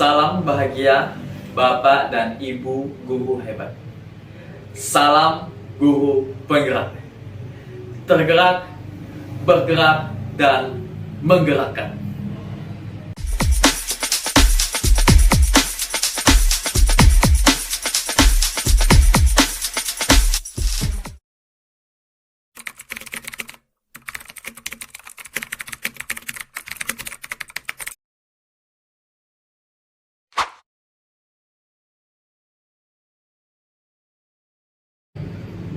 Salam bahagia Bapak dan Ibu guru hebat. Salam guru penggerak. Tergerak, bergerak, dan menggerakkan.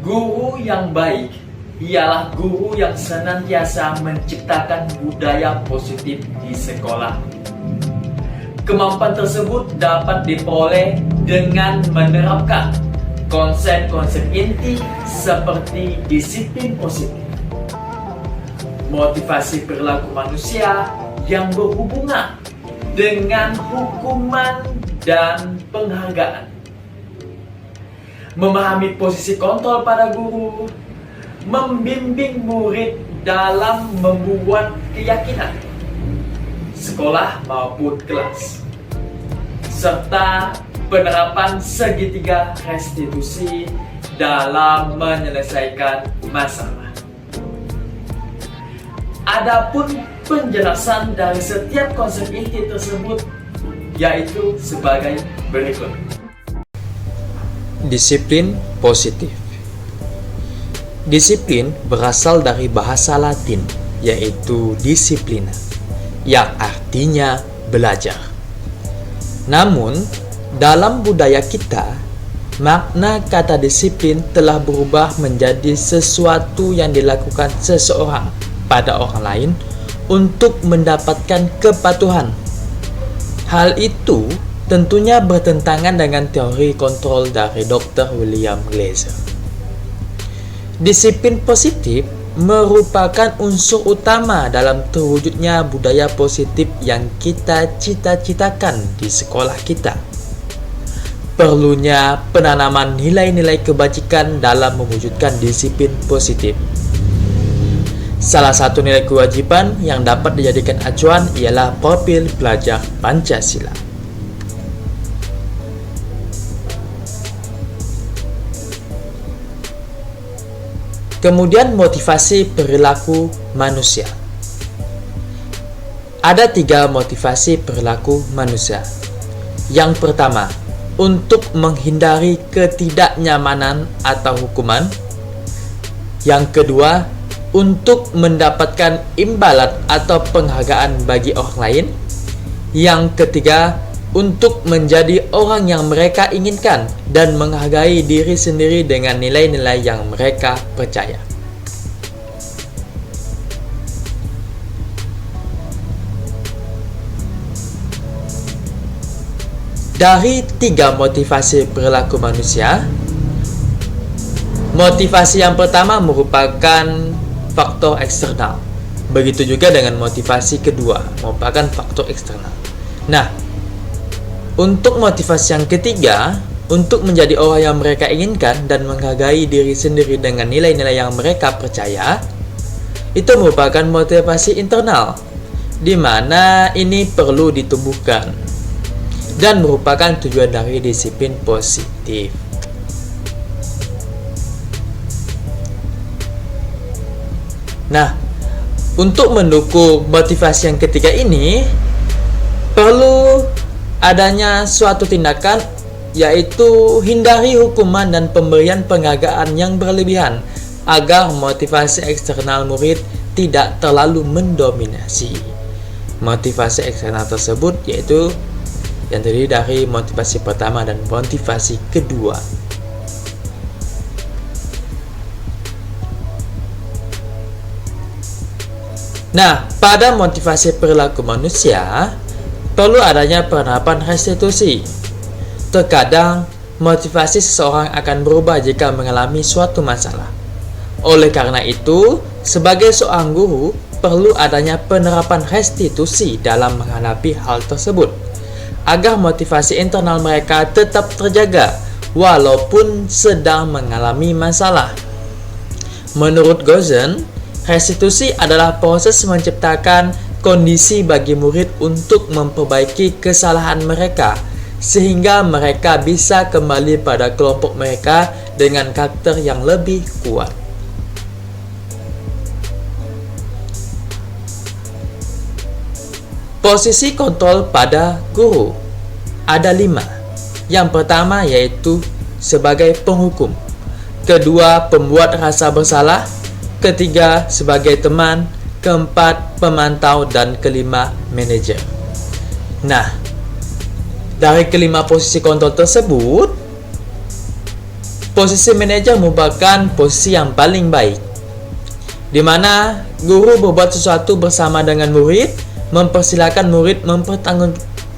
Guru yang baik ialah guru yang senantiasa menciptakan budaya positif di sekolah. Kemampuan tersebut dapat diperoleh dengan menerapkan konsep-konsep inti seperti disiplin positif, motivasi perilaku manusia yang berhubungan dengan hukuman dan penghargaan, memahami posisi kontrol pada guru, membimbing murid dalam membuat keyakinan, sekolah maupun kelas, serta penerapan segitiga restitusi dalam menyelesaikan masalah. Adapun penjelasan dari setiap konsep inti tersebut yaitu sebagai berikut. Disiplin positif. Disiplin berasal dari bahasa Latin, yaitu disciplina, yang artinya belajar. Namun, dalam budaya kita, makna kata disiplin telah berubah menjadi sesuatu yang dilakukan seseorang pada orang lain untuk mendapatkan kepatuhan. Hal itu tentunya bertentangan dengan teori kontrol dari Dr. William Glasser. Disiplin positif merupakan unsur utama dalam terwujudnya budaya positif yang kita cita-citakan di sekolah kita. Perlunya penanaman nilai-nilai kebajikan dalam mewujudkan disiplin positif. Salah satu nilai kewajiban yang dapat dijadikan acuan ialah profil pelajar Pancasila. Kemudian motivasi perilaku manusia. Ada 3 motivasi perilaku manusia. Yang pertama, untuk menghindari ketidaknyamanan atau hukuman. Yang kedua, untuk mendapatkan imbalan atau penghargaan bagi orang lain. Yang ketiga, untuk menjadi orang yang mereka inginkan dan menghargai diri sendiri dengan nilai-nilai yang mereka percaya. Dari 3 motivasi perilaku manusia, motivasi yang pertama merupakan faktor eksternal. Begitu juga dengan motivasi kedua, merupakan faktor eksternal. Nah, untuk motivasi yang ketiga, untuk menjadi orang yang mereka inginkan dan menghargai diri sendiri dengan nilai-nilai yang mereka percaya, itu merupakan motivasi internal, di mana ini perlu ditumbuhkan dan merupakan tujuan dari disiplin positif. Nah, untuk mendukung motivasi yang ketiga ini, perlu adanya suatu tindakan, yaitu hindari hukuman dan pemberian penghargaan yang berlebihan agar motivasi eksternal murid tidak terlalu mendominasi. Motivasi eksternal tersebut yaitu yang terdiri dari motivasi pertama dan motivasi kedua. Nah, pada motivasi perilaku manusia, perlu adanya penerapan restitusi. Terkadang, motivasi seseorang akan berubah jika mengalami suatu masalah. Oleh karena itu, sebagai seorang guru, perlu adanya penerapan restitusi dalam menghadapi hal tersebut, agar motivasi internal mereka tetap terjaga, walaupun sedang mengalami masalah. Menurut Gozen, restitusi adalah proses menciptakan kondisi bagi murid untuk memperbaiki kesalahan mereka sehingga mereka bisa kembali pada kelompok mereka dengan karakter yang lebih kuat. Posisi kontrol pada guru ada 5. Yang pertama yaitu sebagai penghukum, kedua pembuat rasa bersalah, ketiga sebagai teman, keempat pemantau, dan kelima manajer. Nah, dari kelima posisi kontrol tersebut, posisi manajer merupakan posisi yang paling baik, di mana guru berbuat sesuatu bersama dengan murid, mempersilahkan murid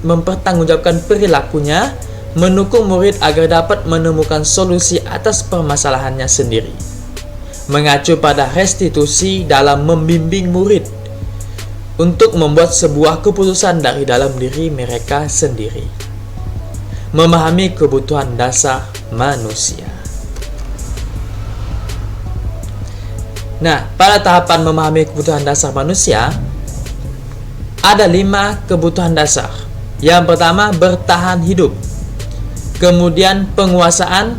mempertanggungjawabkan perilakunya, mendukung murid agar dapat menemukan solusi atas permasalahannya sendiri, mengacu pada restitusi dalam membimbing murid untuk membuat sebuah keputusan dari dalam diri mereka sendiri, memahami kebutuhan dasar manusia. Nah, pada tahapan memahami kebutuhan dasar manusia, ada 5 kebutuhan dasar. Yang pertama, bertahan hidup, kemudian penguasaan,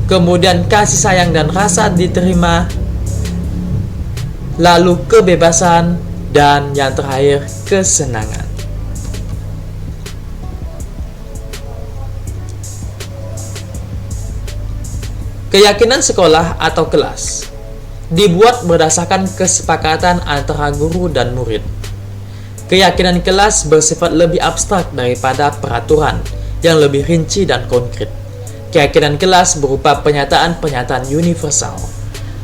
kemudian kasih sayang dan rasa diterima, lalu kebebasan, dan yang terakhir, kesenangan. Keyakinan sekolah atau kelas dibuat berdasarkan kesepakatan antara guru dan murid. Keyakinan kelas bersifat lebih abstrak daripada peraturan yang lebih rinci dan konkret. Keyakinan kelas berupa pernyataan-pernyataan universal.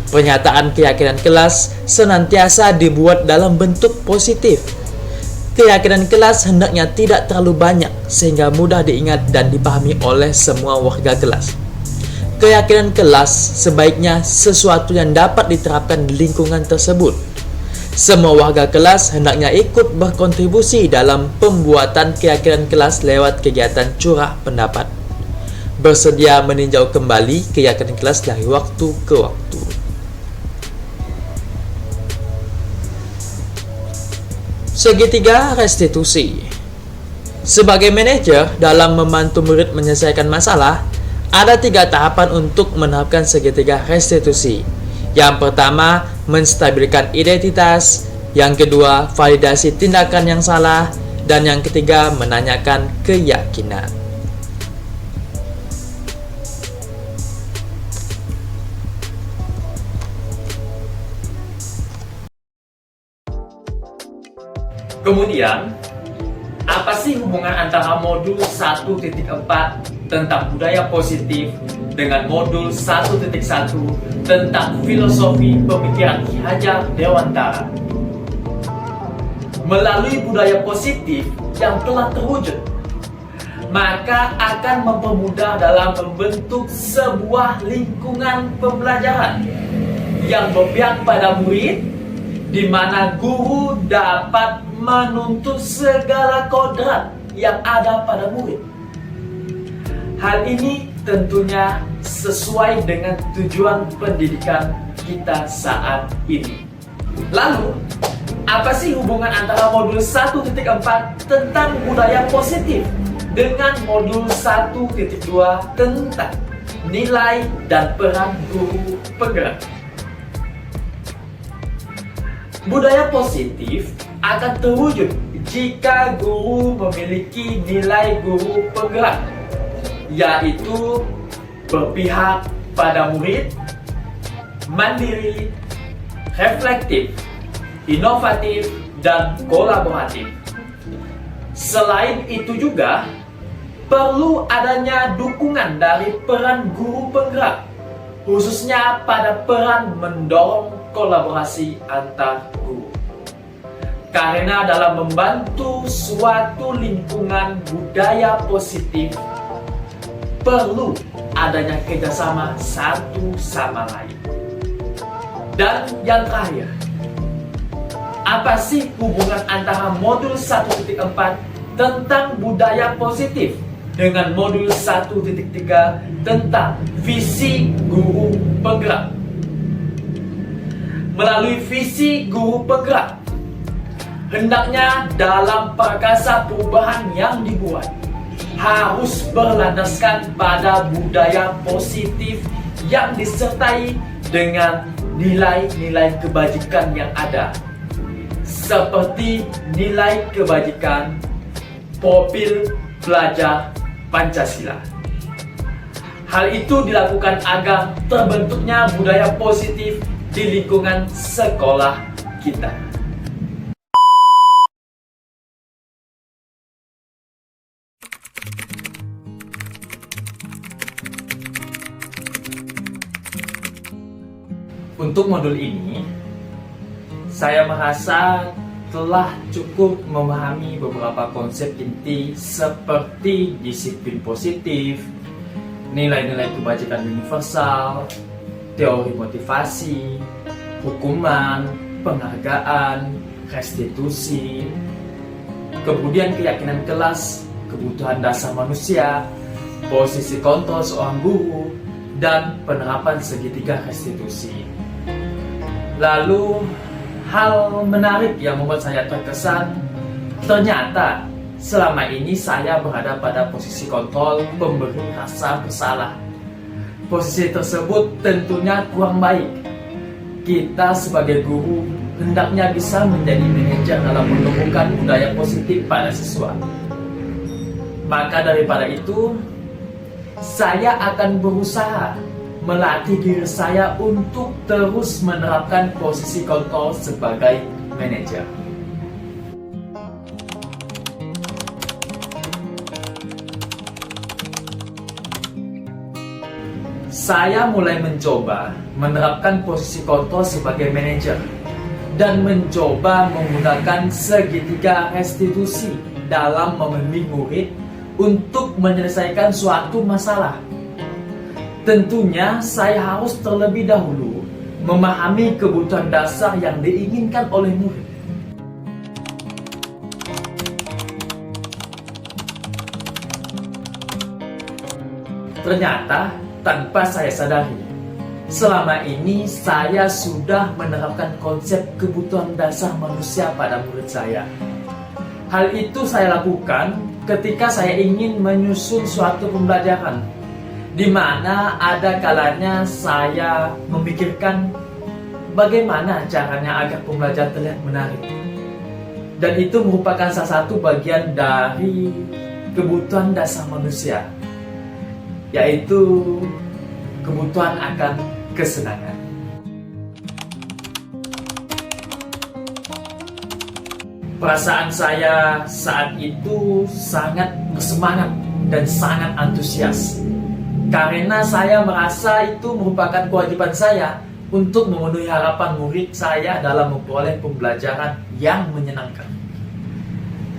Pernyataan keyakinan kelas senantiasa dibuat dalam bentuk positif. Keyakinan kelas hendaknya tidak terlalu banyak sehingga mudah diingat dan dipahami oleh semua warga kelas. Keyakinan kelas sebaiknya sesuatu yang dapat diterapkan di lingkungan tersebut. Semua warga kelas hendaknya ikut berkontribusi dalam pembuatan keyakinan kelas lewat kegiatan curah pendapat. Bersedia meninjau kembali keyakinan kelas dari waktu ke waktu. Segitiga restitusi. Sebagai manajer dalam membantu murid menyelesaikan masalah, ada 3 tahapan untuk menerapkan segitiga restitusi. Yang pertama, menstabilkan identitas. Yang kedua, validasi tindakan yang salah. Dan yang ketiga, menanyakan keyakinan. Kemudian, apa sih hubungan antara modul 1.4 tentang budaya positif dengan modul 1.1 tentang filosofi pemikiran Ki Hajar Dewantara? Melalui budaya positif yang telah terwujud, maka akan mempermudah dalam membentuk sebuah lingkungan pembelajaran yang berpihak pada murid, di mana guru dapat menuntut segala kodrat yang ada pada murid. Hal ini tentunya sesuai dengan tujuan pendidikan kita saat ini. Lalu, apa sih hubungan antara modul 1.4 tentang budaya positif dengan modul 1.2 tentang nilai dan peran guru penggerak? Budaya positif akan terwujud jika guru memiliki nilai guru penggerak, yaitu berpihak pada murid, mandiri, reflektif, inovatif, dan kolaboratif. Selain itu juga perlu adanya dukungan dari peran guru penggerak, khususnya pada peran mendorong kolaborasi antar guru. Karena dalam membantu suatu lingkungan budaya positif, perlu adanya kerjasama satu sama lain. Dan yang terakhir, apa sih hubungan antara modul 1.4 tentang budaya positif dengan modul 1.3 tentang visi guru penggerak? Melalui visi guru penggerak, hendaknya dalam perkasa perubahan yang dibuat harus berlandaskan pada budaya positif yang disertai dengan nilai-nilai kebajikan yang ada, seperti nilai kebajikan, profil pelajar Pancasila. Hal itu dilakukan agar terbentuknya budaya positif di lingkungan sekolah kita. Untuk modul ini, saya merasa telah cukup memahami beberapa konsep inti seperti disiplin positif, nilai-nilai kebajikan universal, teori motivasi, hukuman, penghargaan, restitusi, kemudian keyakinan kelas, kebutuhan dasar manusia, posisi kontrol seorang guru, dan penerapan segitiga restitusi. Lalu, hal menarik yang membuat saya terkesan, ternyata selama ini saya berada pada posisi kontrol pemberi rasa bersalah. Posisi tersebut tentunya kurang baik. Kita sebagai guru hendaknya bisa menjadi manajer dalam menumbuhkan budaya positif pada siswa. Maka daripada itu, saya akan berusaha melatih diri saya untuk terus menerapkan posisi kontrol sebagai manajer. Saya mulai mencoba menerapkan posisi kontrol sebagai manajer dan mencoba menggunakan segitiga restitusi dalam membimbing murid untuk menyelesaikan suatu masalah. Tentunya saya harus terlebih dahulu memahami kebutuhan dasar yang diinginkan oleh murid. Ternyata tanpa saya sadari, selama ini saya sudah menerapkan konsep kebutuhan dasar manusia pada murid saya. Hal itu saya lakukan ketika saya ingin menyusun suatu pembelajaran, di mana ada kalanya saya memikirkan bagaimana caranya agar pembelajaran terlihat menarik. Dan itu merupakan salah satu bagian dari kebutuhan dasar manusia, yaitu kebutuhan akan kesenangan. Perasaan saya saat itu sangat bersemangat dan sangat antusias, karena saya merasa itu merupakan kewajiban saya untuk memenuhi harapan murid saya dalam memperoleh pembelajaran yang menyenangkan.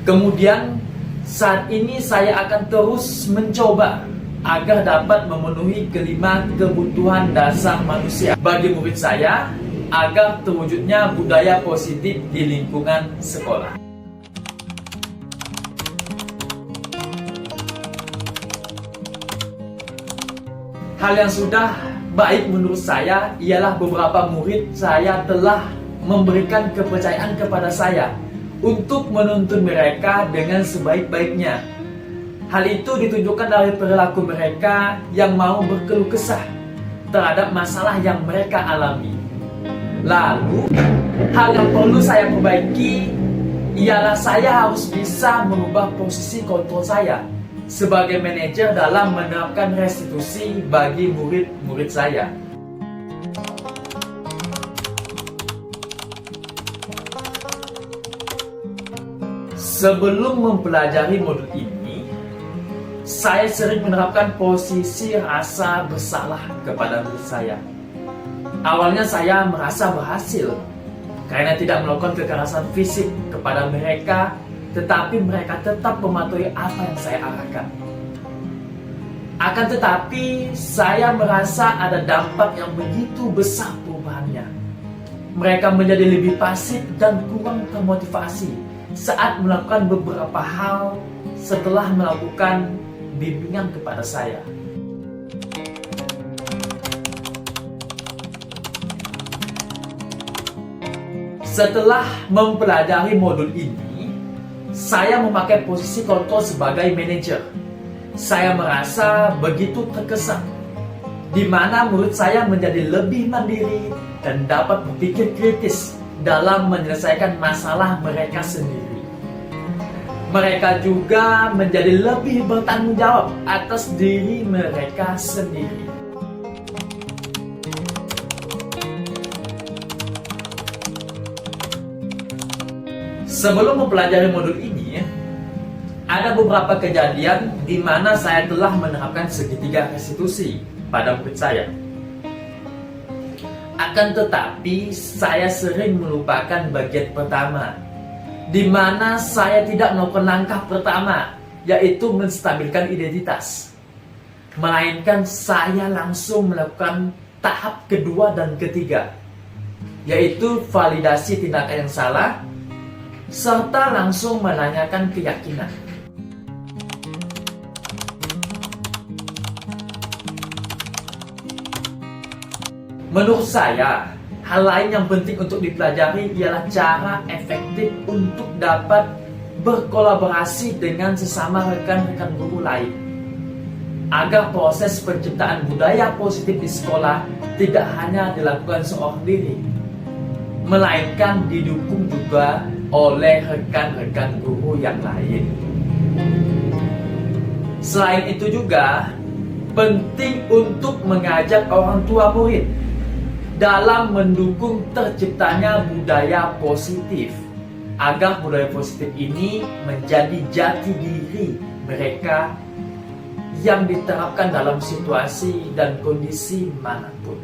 Kemudian saat ini saya akan terus mencoba agar dapat memenuhi kelima kebutuhan dasar manusia bagi murid saya, agar terwujudnya budaya positif di lingkungan sekolah. Hal yang sudah baik menurut saya ialah beberapa murid saya telah memberikan kepercayaan kepada saya untuk menuntun mereka dengan sebaik-baiknya. Hal itu ditunjukkan dari perilaku mereka yang mau berkeluh kesah terhadap masalah yang mereka alami. Lalu, hal yang perlu saya perbaiki ialah saya harus bisa mengubah posisi kontrol saya sebagai manajer dalam menerapkan restitusi bagi murid-murid saya. Sebelum mempelajari modul ini, saya sering menerapkan posisi rasa bersalah kepada murid saya. Awalnya saya merasa berhasil karena tidak melakukan kekerasan fisik kepada mereka, tetapi mereka tetap mematuhi apa yang saya arahkan. Akan tetapi, saya merasa ada dampak yang begitu besar perubahannya. Mereka menjadi lebih pasif dan kurang termotivasi saat melakukan beberapa hal setelah melakukan bimbingan kepada saya. Setelah mempelajari modul ini, saya memakai posisi kontrol sebagai manajer. Saya merasa begitu terkesan, di mana murid saya menjadi lebih mandiri dan dapat berpikir kritis dalam menyelesaikan masalah mereka sendiri. Mereka juga menjadi lebih bertanggung jawab atas diri mereka sendiri. Sebelum mempelajari modul ini, ada beberapa kejadian di mana saya telah menerapkan segitiga restitusi pada murid saya. Akan tetapi, saya sering melupakan bagian pertama, di mana saya tidak melakukan langkah pertama, yaitu menstabilkan identitas. Melainkan saya langsung melakukan tahap kedua dan ketiga, yaitu validasi tindakan yang salah, serta langsung menanyakan keyakinan. Menurut saya, hal lain yang penting untuk dipelajari ialah cara efektif untuk dapat berkolaborasi dengan sesama rekan-rekan guru lain, agar proses penciptaan budaya positif di sekolah tidak hanya dilakukan seorang diri, melainkan didukung juga oleh rekan-rekan guru yang lain. Selain itu juga penting untuk mengajak orang tua murid dalam mendukung terciptanya budaya positif, agar budaya positif ini menjadi jati diri mereka yang diterapkan dalam situasi dan kondisi manapun.